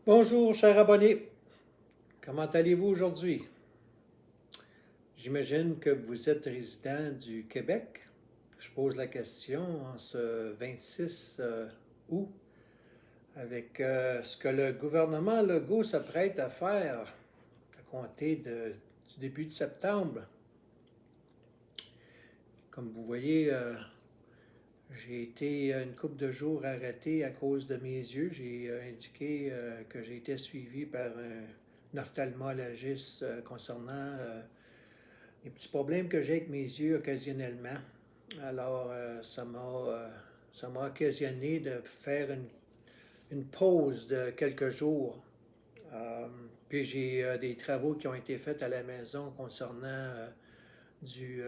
Bonjour, chers abonnés. Comment allez-vous aujourd'hui? J'imagine que vous êtes résident du Québec. Je pose la question en ce 26 août avec ce que le gouvernement Legault s'apprête à faire à compter du début de septembre. Comme vous voyez, j'ai été une couple de jours arrêté à cause de mes yeux. J'ai indiqué que j'ai été suivi par un ophtalmologiste concernant les petits problèmes que j'ai avec mes yeux occasionnellement. Alors, ça m'a occasionné de faire une pause de quelques jours. Puis j'ai des travaux qui ont été faits à la maison concernant du,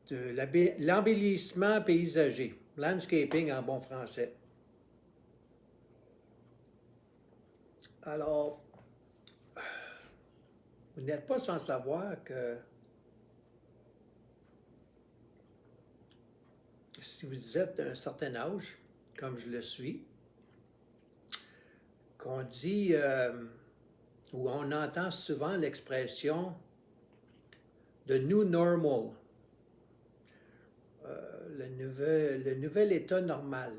de l'embellissement paysager, landscaping en bon français. Alors, vous n'êtes pas sans savoir que si vous êtes d'un certain âge, comme je le suis, qu'on dit ou on entend souvent l'expression de new normal, le nouvel état normal.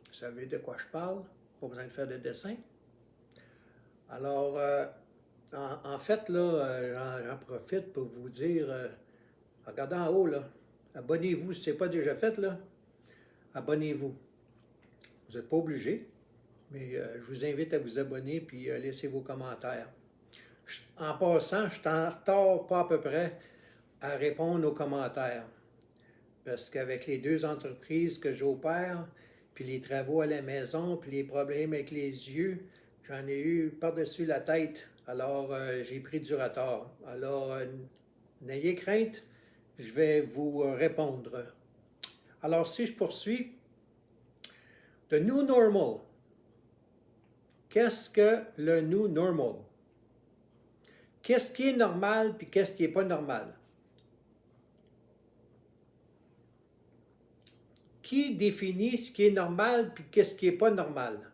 Vous savez de quoi je parle? Pas besoin de faire de dessin. Alors, en fait, là, j'en profite pour vous dire, regardez en haut, là, abonnez-vous si ce n'est pas déjà fait, là, abonnez-vous. Vous n'êtes pas obligé, mais je vous invite à vous abonner puis laissez vos commentaires. En passant, je suis en retard pas à peu près à répondre aux commentaires. Parce qu'avec les deux entreprises que j'opère, puis les travaux à la maison, puis les problèmes avec les yeux, j'en ai eu par-dessus la tête. Alors, j'ai pris du retard. Alors, n'ayez crainte, je vais vous répondre. Alors, si je poursuis, the new normal. Qu'est-ce que le new normal? Qu'est-ce qui est normal, puis qu'est-ce qui n'est pas normal? Qui définit ce qui est normal, puis qu'est-ce qui n'est pas normal?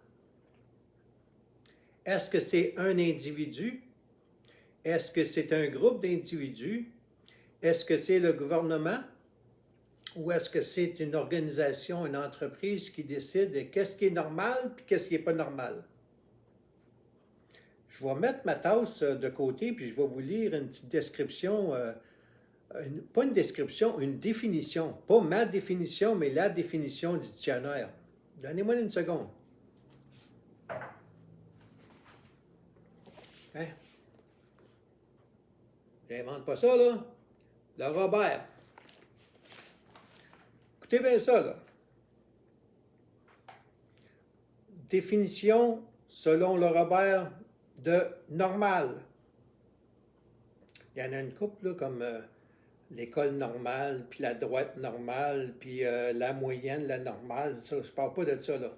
Est-ce que c'est un individu? Est-ce que c'est un groupe d'individus? Est-ce que c'est le gouvernement? Ou est-ce que c'est une organisation, une entreprise qui décide de qu'est-ce qui est normal et qu'est-ce qui n'est pas normal? Je vais mettre ma tasse de côté puis je vais vous lire une petite description, pas une description, une définition. Pas ma définition, mais la définition du dictionnaire. Donnez-moi une seconde. Hein? J'invente pas ça, là. Le Robert. Écoutez bien ça, là. Définition, selon le Robert, de normal. Il y en a une couple, là, comme l'école normale, puis la droite normale, puis la moyenne, la normale. Ça, je ne parle pas de ça, là.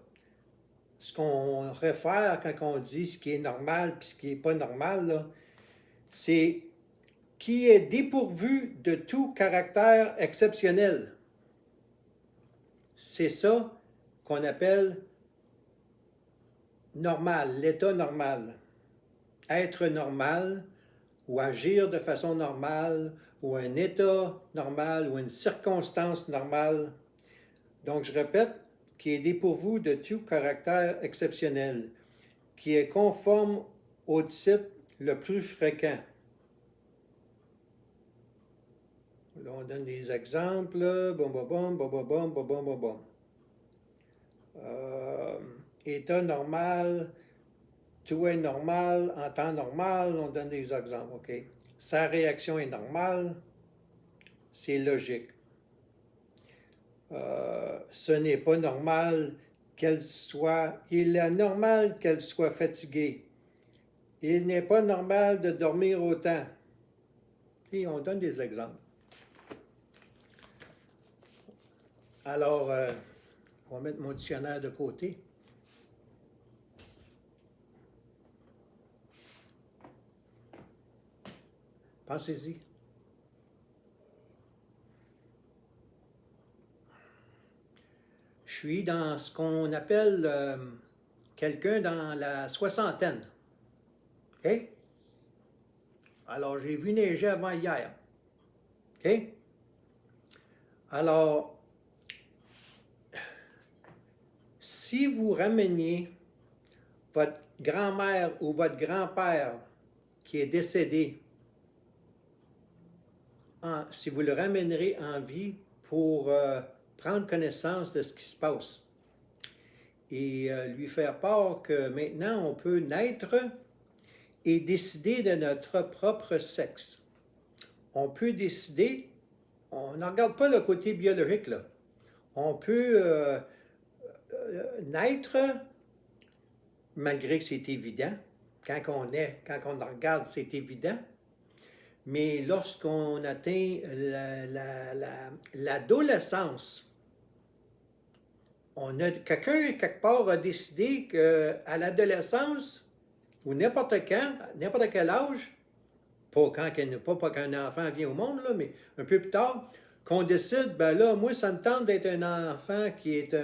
Ce qu'on réfère quand on dit ce qui est normal puis ce qui n'est pas normal, là, c'est qui est dépourvu de tout caractère exceptionnel. C'est ça qu'on appelle normal, l'état normal. Être normal ou agir de façon normale ou un état normal ou une circonstance normale. Donc, je répète, qui est dépourvu de tout caractère exceptionnel, qui est conforme au type le plus fréquent. Là, on donne des exemples. État normal, tout est normal, en temps normal, on donne des exemples, OK? Sa réaction est normale, c'est logique. Ce n'est pas normal qu'elle soit, il est normal qu'elle soit fatiguée. Il n'est pas normal de dormir autant. Et on donne des exemples. Alors, on va mettre mon dictionnaire de côté. Pensez-y. Je suis dans ce qu'on appelle quelqu'un dans la soixantaine. OK? Alors, j'ai vu neiger avant hier. OK? Alors, si vous rameniez votre grand-mère ou votre grand-père qui est décédé, si vous le ramènerez en vie pour prendre connaissance de ce qui se passe et lui faire part que maintenant on peut naître et décider de notre propre sexe. On peut décider, on ne regarde pas le côté biologique là, on peut naître, malgré que c'est évident, quand on regarde, c'est évident, mais lorsqu'on atteint l'adolescence, quelqu'un, quelque part, a décidé qu'à l'adolescence, ou n'importe quand, n'importe quel âge, pas quand un enfant vient au monde, là, mais un peu plus tard, qu'on décide, ben là, moi, ça me tente d'être un enfant qui est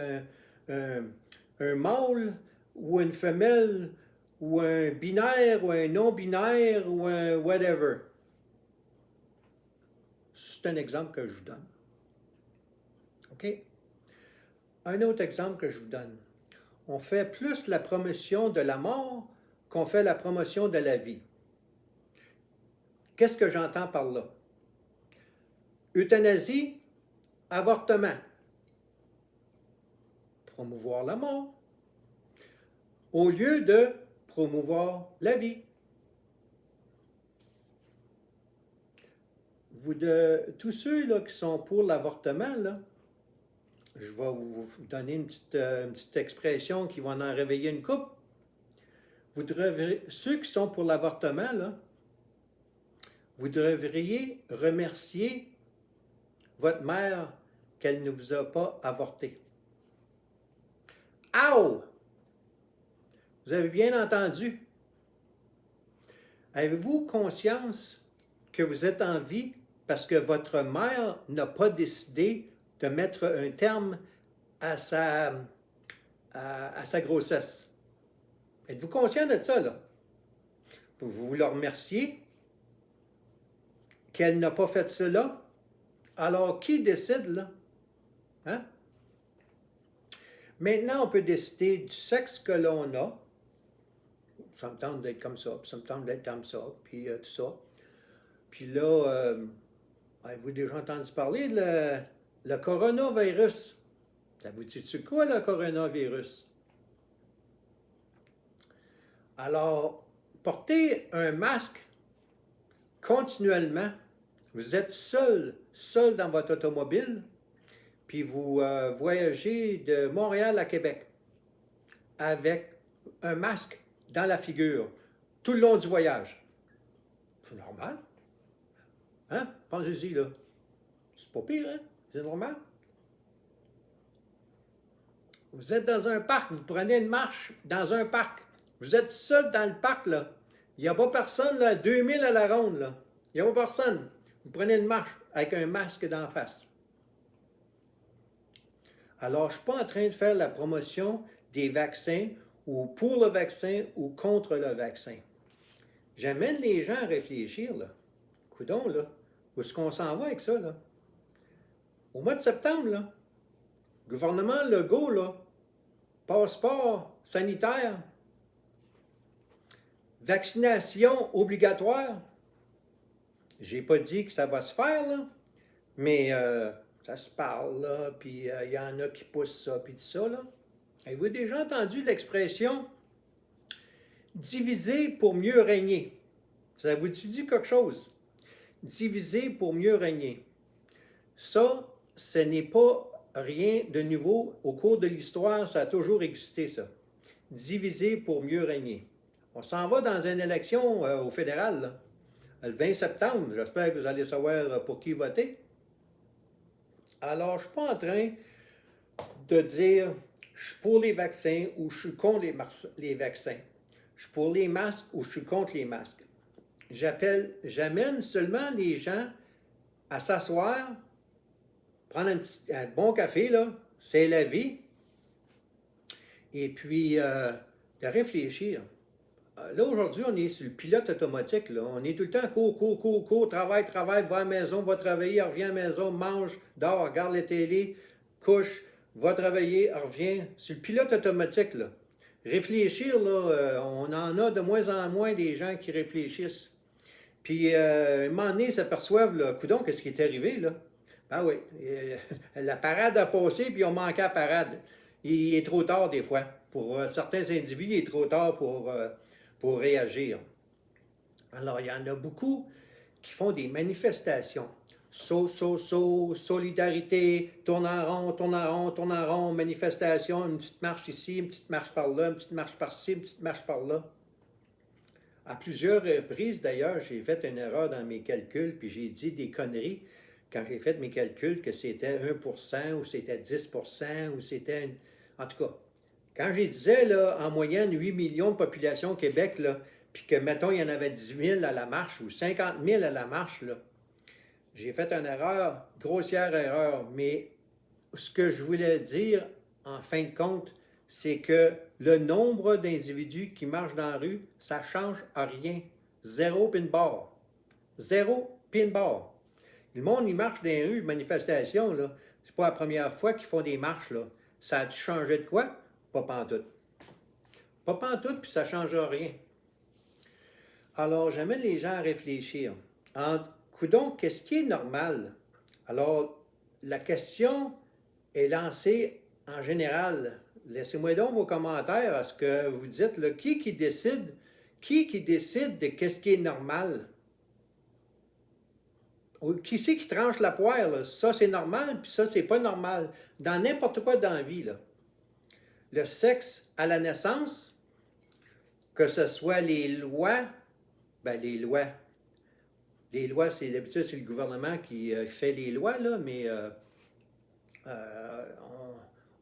un mâle ou une femelle ou un binaire ou un non-binaire ou un whatever. C'est un exemple que je vous donne. OK? Un autre exemple que je vous donne. On fait plus la promotion de la mort qu'on fait la promotion de la vie. Qu'est-ce que j'entends par là? Euthanasie, avortement. Promouvoir la mort au lieu de promouvoir la vie. Tous ceux là, qui sont pour l'avortement, là, je vais vous donner une petite expression qui va en réveiller une couple. Ceux qui sont pour l'avortement, là, vous devriez remercier votre mère qu'elle ne vous a pas avorté. Ow! Vous avez bien entendu. Avez-vous conscience que vous êtes en vie parce que votre mère n'a pas décidé de mettre un terme à sa grossesse? Êtes-vous conscient de ça, là? Vous le remerciez qu'elle n'a pas fait cela? Alors, qui décide, là? Hein? Maintenant, on peut décider du sexe que l'on a. Ça me tente d'être comme ça, puis ça me tente d'être comme ça, puis tout ça. Puis là, avez-vous déjà entendu parler de le coronavirus? Ça vous dit-tu quoi, le coronavirus? Alors, portez un masque continuellement. Vous êtes seul dans votre automobile, puis vous voyagez de Montréal à Québec avec un masque dans la figure tout le long du voyage. C'est normal. Hein? Pensez-y, là. C'est pas pire, hein? C'est normal. Vous êtes dans un parc, vous prenez une marche dans un parc. Vous êtes seul dans le parc, là. Il n'y a pas personne, là, 2000 à la ronde, là. Il n'y a pas personne. Vous prenez une marche avec un masque d'en face. Alors, je ne suis pas en train de faire la promotion des vaccins ou pour le vaccin ou contre le vaccin. J'amène les gens à réfléchir, là. Coudon, là. Où est-ce qu'on s'en va avec ça, là? Au mois de septembre, là, le gouvernement Legault, là, passeport sanitaire, vaccination obligatoire. J'ai pas dit que ça va se faire, là, mais ça se parle, là, puis il y en a qui poussent ça, puis tout ça, là. Avez-vous déjà entendu l'expression « diviser pour mieux régner » ? Ça vous dit quelque chose? Diviser pour mieux régner. Ça, ce n'est pas rien de nouveau. Au cours de l'histoire, ça a toujours existé, ça. Diviser pour mieux régner. On s'en va dans une élection au fédéral, là, le 20 septembre. J'espère que vous allez savoir pour qui voter. Alors, je ne suis pas en train de dire je suis pour les vaccins ou je suis contre les vaccins. Je suis pour les masques ou je suis contre les masques. J'amène seulement les gens à s'asseoir, prendre un bon café, là, c'est la vie, et puis de réfléchir. Là, aujourd'hui, on est sur le pilote automatique. Là. On est tout le temps cours, travail, va à la maison, va travailler, revient à la maison, mange, dort, regarde la télé, couche, va travailler, revient. Sur le pilote automatique, là. Réfléchir, là, on en a de moins en moins des gens qui réfléchissent. Puis, à un moment donné, ils s'aperçoivent, là, coudonc, qu'est-ce qui est arrivé, là? Ben oui, la parade a passé, puis on manquait la parade. Il est trop tard, des fois. Pour certains individus, il est trop tard pour réagir. Alors, il y en a beaucoup qui font des manifestations. Solidarité, tourne en rond, manifestation, une petite marche ici, une petite marche par là, une petite marche par-ci, une petite marche par-là. À plusieurs reprises, d'ailleurs, j'ai fait une erreur dans mes calculs, puis j'ai dit des conneries quand j'ai fait mes calculs que c'était 1% ou c'était 10% ou c'était... En tout cas, quand je disais, là, en moyenne, 8 millions de population au Québec, là, puis que, mettons, il y en avait 10 000 à la marche ou 50 000 à la marche, là, j'ai fait une erreur, grossière erreur, mais ce que je voulais dire, en fin de compte, c'est que le nombre d'individus qui marchent dans la rue, ça ne change à rien. Zéro pin barre. Zéro pin barre. Le monde, il marche dans les rues, manifestations, là. C'est pas la première fois qu'ils font des marches, là. Ça a-tu changé de quoi? Pas pantoute. Pas pantoute, puis ça ne change rien. Alors, j'amène les gens à réfléchir. Coudonc, qu'est-ce qui est normal? Alors, la question est lancée en général. Laissez-moi donc vos commentaires à ce que vous dites. Là, qui décide? Qui décide de qu'est-ce qui est normal? Qui c'est qui tranche la poire? Là? Ça, c'est normal, puis ça, c'est pas normal. Dans n'importe quoi dans la vie, là. Le sexe à la naissance, que ce soit les lois, ben les lois, c'est d'habitude, c'est le gouvernement qui fait les lois, là, mais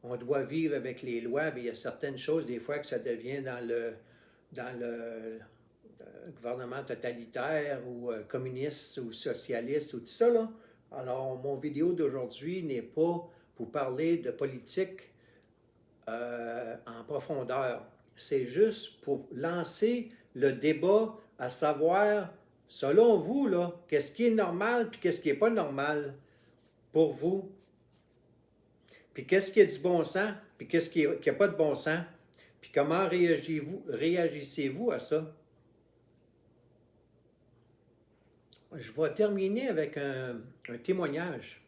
on doit vivre avec les lois, mais il y a certaines choses, des fois, que ça devient dans le gouvernement totalitaire ou communiste ou socialiste ou tout ça, là. Alors, mon vidéo d'aujourd'hui n'est pas pour parler de politique en profondeur. C'est juste pour lancer le débat à savoir, selon vous, là, qu'est-ce qui est normal puis qu'est-ce qui n'est pas normal pour vous. Puis qu'est-ce qui a du bon sens puis qu'est-ce qui n'a pas de bon sens. Puis comment réagissez-vous à ça? Je vais terminer avec un témoignage.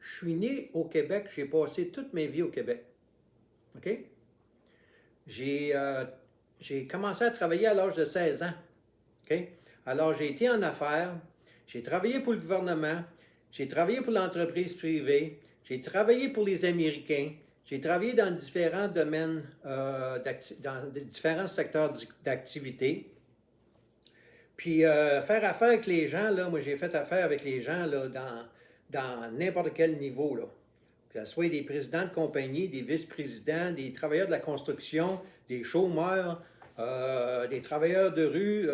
Je suis né au Québec, j'ai passé toute ma vie au Québec. OK? J'ai commencé à travailler à l'âge de 16 ans. OK? Alors, j'ai été en affaires, j'ai travaillé pour le gouvernement, j'ai travaillé pour l'entreprise privée, j'ai travaillé pour les Américains, j'ai travaillé dans différents domaines, dans différents secteurs d'activité. Puis, faire affaire avec les gens, là, moi, j'ai fait affaire avec les gens là, dans n'importe quel niveau, là. Que ce soit des présidents de compagnie, des vice-présidents, des travailleurs de la construction, des chômeurs, des travailleurs de rue.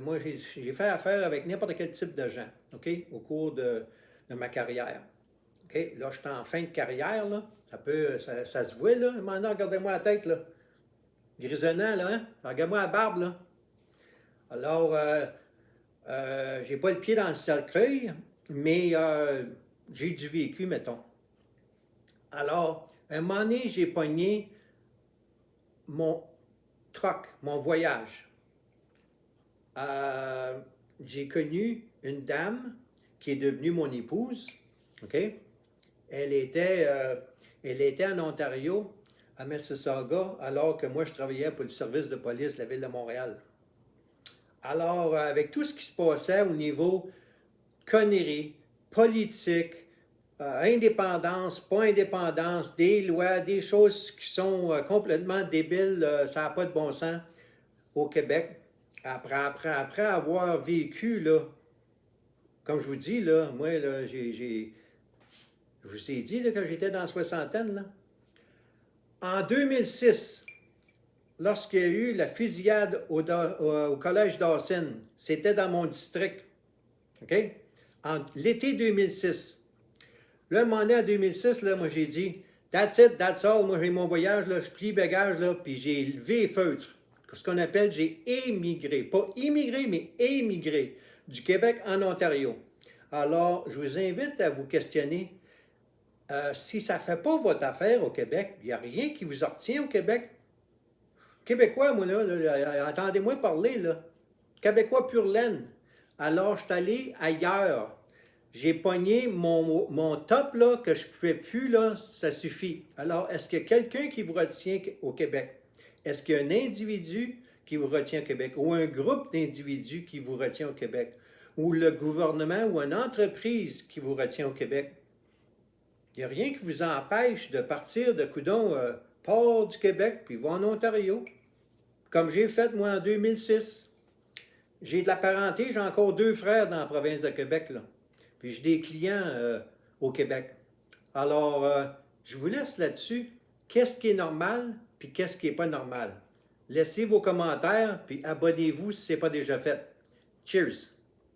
Moi, j'ai fait affaire avec n'importe quel type de gens, OK, au cours de ma carrière. OK, là, je suis en fin de carrière, là. Ça se voit, là. Maintenant, regardez-moi la tête, là. Grisonnant, là, hein? Regardez-moi la barbe, là. Alors, j'ai pas le pied dans le cercueil, mais j'ai du vécu, mettons. Alors, à un moment donné, j'ai pogné mon troc, mon voyage. J'ai connu une dame qui est devenue mon épouse. OK? Elle était en Ontario, à Mississauga, alors que moi, je travaillais pour le service de police de la ville de Montréal. Alors, avec tout ce qui se passait au niveau conneries, politique, indépendance, pas indépendance, des lois, des choses qui sont complètement débiles, ça n'a pas de bon sens au Québec. Après avoir vécu, là, comme je vous dis, là, moi, là, je vous ai dit là, que j'étais dans la soixantaine, là. En 2006, lorsqu'il y a eu la fusillade au collège Dawson, c'était dans mon district, OK? En l'été 2006. Là, un moment donné, en 2006, là, moi, j'ai dit, That's it, that's all. Moi, j'ai mon voyage, là, je plie bagage, là, puis j'ai levé les feutres. Ce qu'on appelle, j'ai émigré. Pas immigré, mais émigré du Québec en Ontario. Alors, je vous invite à vous questionner. Si ça ne fait pas votre affaire au Québec, il n'y a rien qui vous en retient au Québec. Québécois, moi, là entendez-moi parler, là. Québécois pur laine. Alors, je suis allé ailleurs. J'ai pogné mon top, là, que je ne pouvais plus, là, ça suffit. Alors, est-ce qu'il y a quelqu'un qui vous retient au Québec? Est-ce qu'il y a un individu qui vous retient au Québec? Ou un groupe d'individus qui vous retient au Québec? Ou le gouvernement ou une entreprise qui vous retient au Québec? Il n'y a rien qui vous empêche de partir de coudon port du Québec puis va en Ontario. Comme j'ai fait, moi, en 2006. J'ai de la parenté, j'ai encore 2 frères dans la province de Québec, là. Puis j'ai des clients au Québec. Alors, je vous laisse là-dessus. Qu'est-ce qui est normal, puis qu'est-ce qui n'est pas normal? Laissez vos commentaires, puis abonnez-vous si ce n'est pas déjà fait. Cheers!